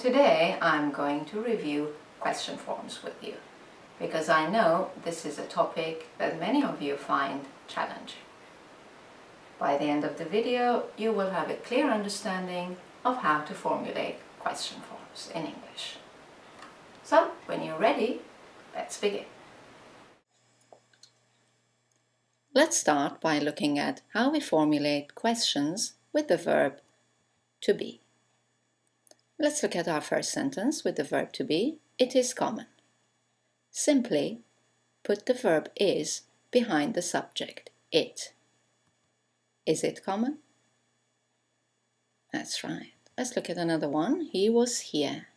Today I'm going to review question forms with you, because I know this is a topic that many of you find challenging. By the end of the video, you will have a clear understanding of how to formulate question forms in English. So, when you're ready, let's begin. Let's start by looking at how we formulate questions with the verb to be. Let's look at our first sentence with the verb to be. It is common. Simply put the verb is behind the subject, it. Is it common? That's right. Let's look at another one. He was here.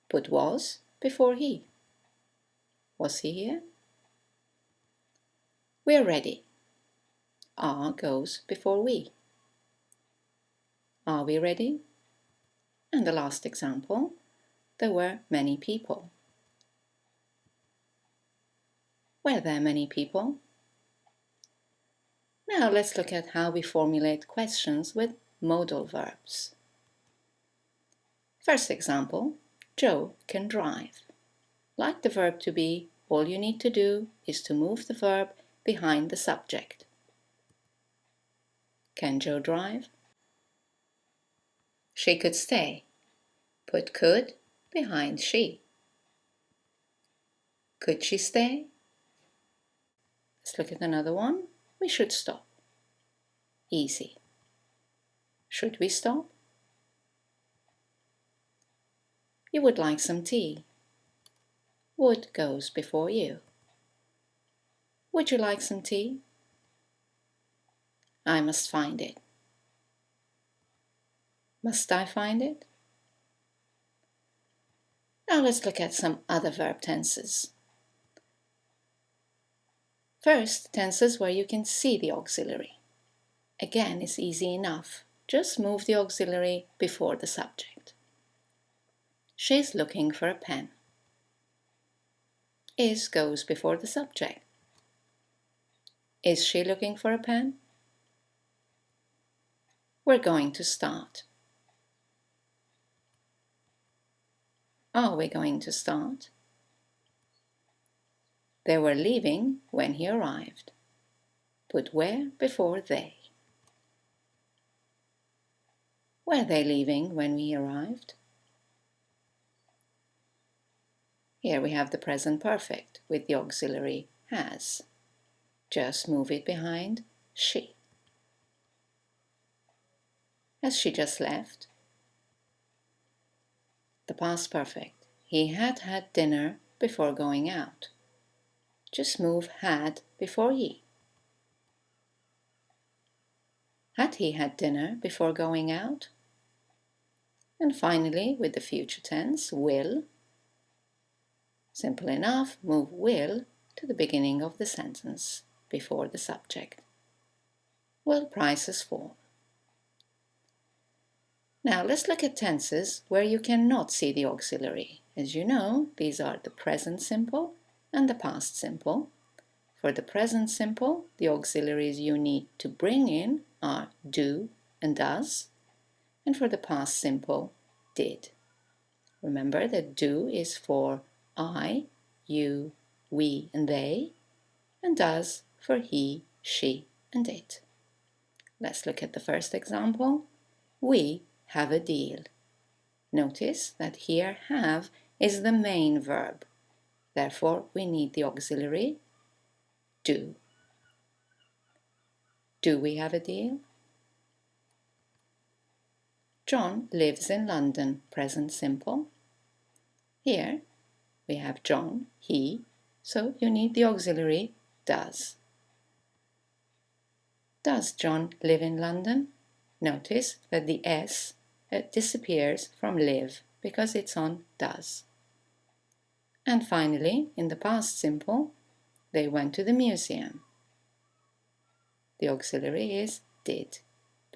Put was before he. Was he here? We're ready. Are goes before we. Are we ready? And the last example, there were many people. Were there many people? Now let's look at how we formulate questions with modal verbs. First example, Joe can drive. Like the verb to be, all you need to do is to move the verb behind the subject. Can Joe drive? She could stay. Put could behind she. Could she stay? Let's look at another one. We should stop. Easy. Should we stop? You would like some tea. Would goes before you. Would you like some tea? I must find it. Must I find it? Now let's look at some other verb tenses. First, tenses where you can see the auxiliary. Again, it's easy enough. Just move the auxiliary before the subject. She's looking for a pen. Is goes before the subject. Is she looking for a pen? We're going to start. Are we going to start? They were leaving when he arrived. Put where before they. Were they leaving when we arrived? Here we have the present perfect with the auxiliary has. Just move it behind she. Has she just left? The past perfect. He had had dinner before going out. Just move had before he. Had he had dinner before going out? And finally, with the future tense, will. Simple enough, move will to the beginning of the sentence before the subject. Will prices fall? Now let's look at tenses where you cannot see the auxiliary. As you know, these are the present simple and the past simple. For the present simple, the auxiliaries you need to bring in are do and does. And for the past simple, did. Remember that do is for I, you, we and they, and does for he, she and it. Let's look at the first example. We have a deal. Notice that here have is the main verb. Therefore, we need the auxiliary do. Do we have a deal? John lives in London, present simple. Here we have John, he, so you need the auxiliary does. Does John live in London? Notice that the S disappears from live because it's on does. And finally, in the past simple, they went to the museum. The auxiliary is did.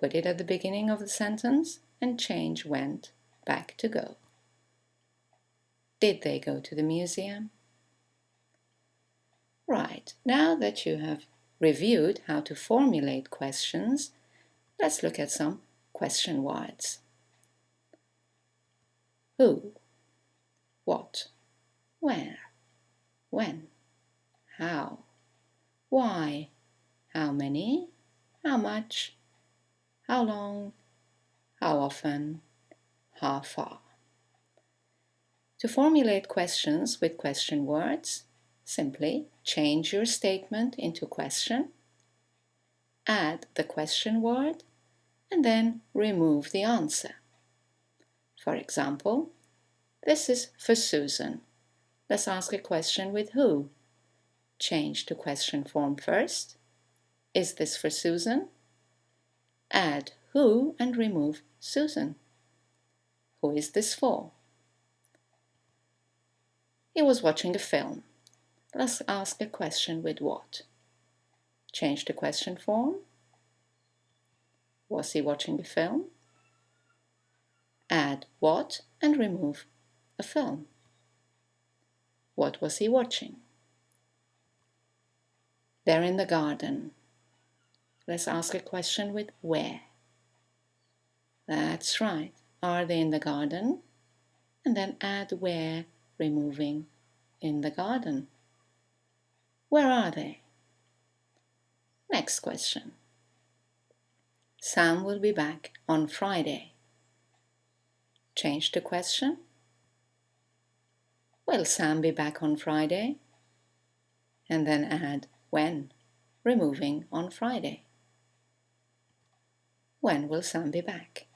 Put it at the beginning of the sentence and change went back to go. Did they go to the museum? Right, now that you have reviewed how to formulate questions, let's look at some question words. Who, what, where, when, how, why, how many, how much, how long, how often, how far. To formulate questions with question words, simply change your statement into question, add the question word, and then remove the answer. For example, this is for Susan. Let's ask a question with who. Change to question form first. Is this for Susan? Add who and remove Susan. Who is this for? He was watching a film. Let's ask a question with what. Change to question form. Was he watching a film? Add what and remove a film. What was he watching? They're in the garden. Let's ask a question with where. That's right. Are they in the garden? And then add where, removing in the garden. Where are they? Next question. Sam will be back on Friday. Change the question. Will Sam be back on Friday? And then add when, removing on Friday. When will Sam be back?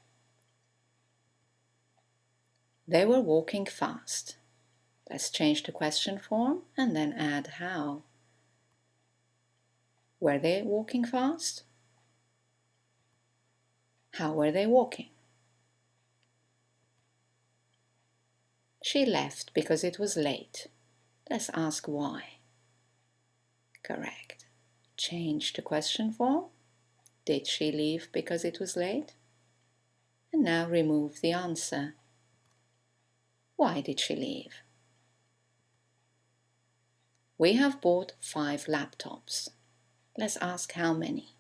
They were walking fast. Let's change the question form and then add how. Were they walking fast? How were they walking? She left because it was late. Let's ask why. Correct. Change the question form. Did she leave because it was late? And now remove the answer. Why did she leave? We have bought 5 laptops. Let's ask how many.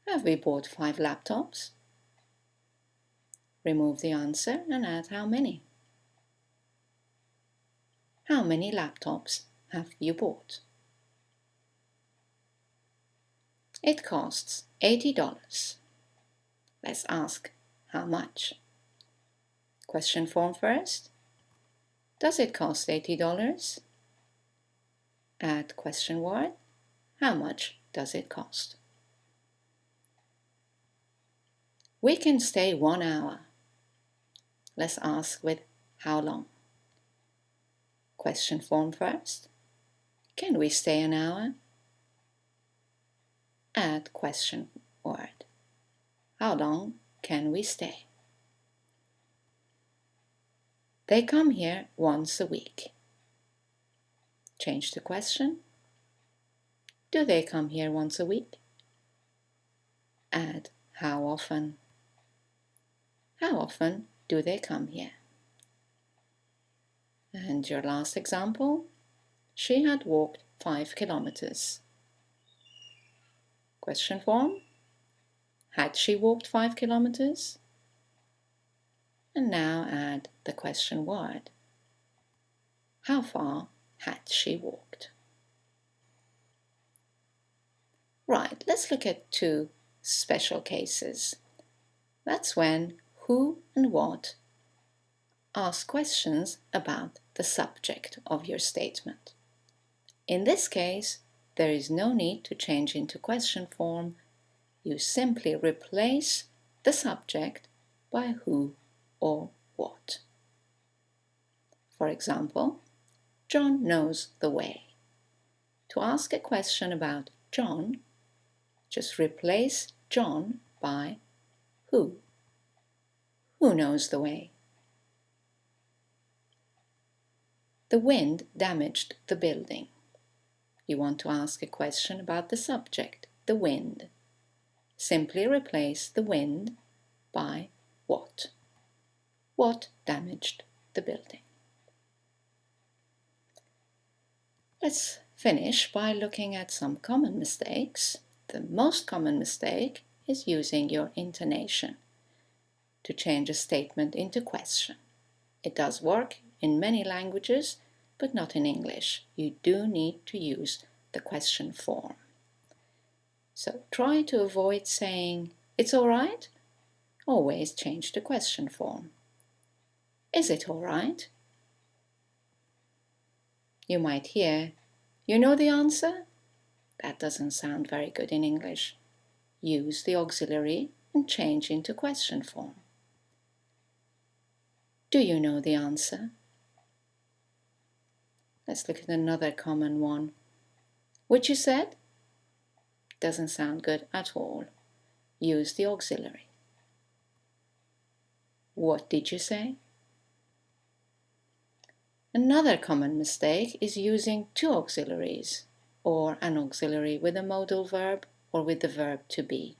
Have we bought 5 laptops? Remove the answer and add how many. How many laptops have you bought? It costs $80. Let's ask how much. Question form first. Does it cost $80? Add question word. How much does it cost? We can stay 1 hour. Let's ask with how long. Question form first. Can we stay an hour? Add question word. How long can we stay? They come here once a week. Change the question. Do they come here once a week? Add how often. How often do they come here? And your last example, she had walked 5 kilometers. Question form, had she walked 5 kilometers? And now add the question word. How far had she walked? Right, let's look at 2 special cases. That's when who and what ask questions about the subject of your statement. In this case, there is no need to change into question form. You simply replace the subject by who or what. For example, John knows the way. To ask a question about John, just replace John by who. Who knows the way? The wind damaged the building. You want to ask a question about the subject, the wind. Simply replace the wind by what. What damaged the building? Let's finish by looking at some common mistakes. The most common mistake is using your intonation. to change a statement into question. It does work in many languages, but not in English. You do need to use the question form. So try to avoid saying, "It's all right." Always change the question form. "Is it all right?" You might hear, "You know the answer?" That doesn't sound very good in English. Use the auxiliary and change into question form. Do you know the answer? Let's look at another common one. Which you said? Doesn't sound good at all. Use the auxiliary. What did you say? Another common mistake is using two auxiliaries, or an auxiliary with a modal verb or with the verb to be.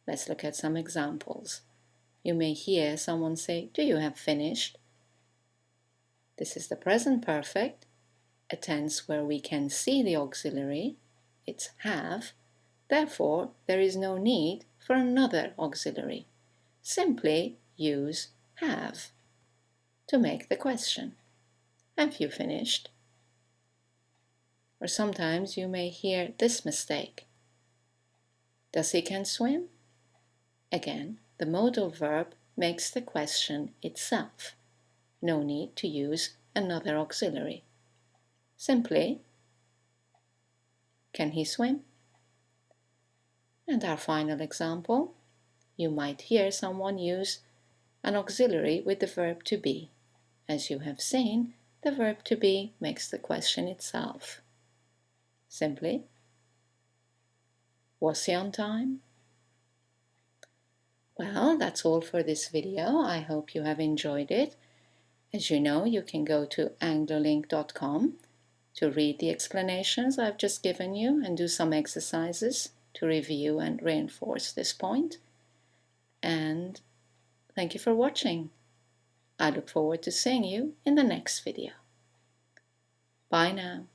Let's look at some examples. You may hear someone say, "Do you have finished?" This is the present perfect, a tense where we can see the auxiliary, it's have, therefore there is no need for another auxiliary. Simply use have to make the question. Have you finished? Or sometimes you may hear this mistake. Does he can swim? Again, the modal verb makes the question itself. No need to use another auxiliary. Simply, can he swim? And our final example, you might hear someone use an auxiliary with the verb to be. As you have seen, the verb to be makes the question itself. Simply, was he on time? Well, that's all for this video. I hope you have enjoyed it. As you know, you can go to Anglo-Link.com to read the explanations I've just given you and do some exercises to review and reinforce this point. And thank you for watching. I look forward to seeing you in the next video. Bye now.